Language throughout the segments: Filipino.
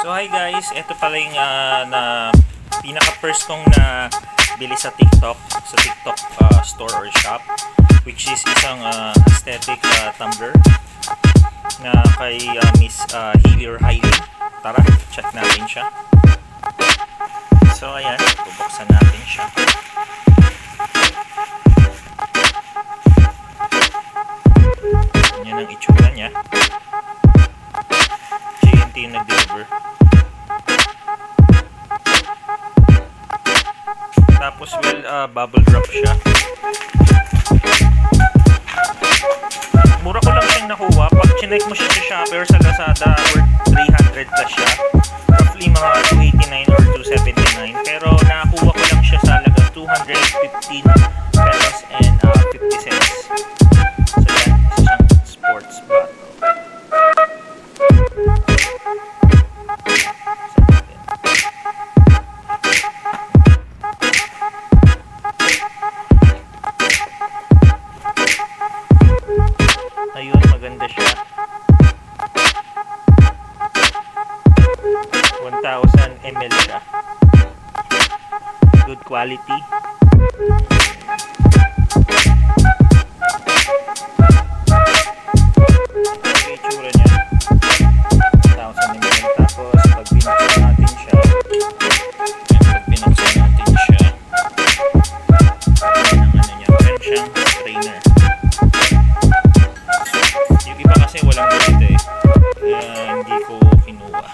So hi guys, ito pala yung na pinaka-first kong na bili sa TikTok, store or shop, which is isang aesthetic tumbler na kay Miss Hailey or Hailey. Tara, check natin siya. So ayan, bubuksan natin siya. Yan ang itsura niya. JNT yung nag-deliver. Tapos bubble wrap siya. Mura ko lang siyang nakuha. Pag chinek mo siya sa Shopee or sa Lazada, worth 300 plus siya. Roughly mga 289 or 279. Pero nakakuha ko lang siya sa halaga 215 pesos and 50 cents. So yan, isa siyang sports bag. Ayun, maganda siya. 1,000 ml siya. Good quality. Ang itsura niya. 1,000 ml. Tapos, pag binuksan natin siya, meron siyang trainer. Yung iba kasi walang ganito eh. Kaya hindi ko kinuha.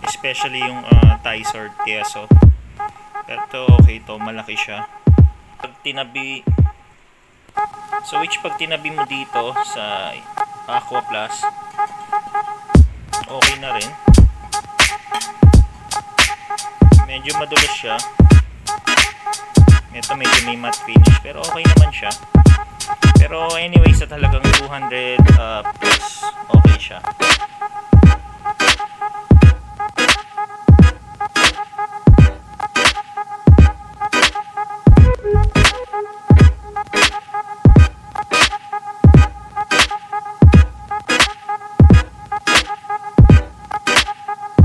Especially yung Tysor Queso. Pero ito okay to, malaki siya. Pag tinabi, pag tinabi mo dito sa Aqua Plus, okay na rin. Medyo madulas siya. Ito medyo may matte finish, pero okay naman siya. Pero anyway, sa talagang 200 plus, okay siya.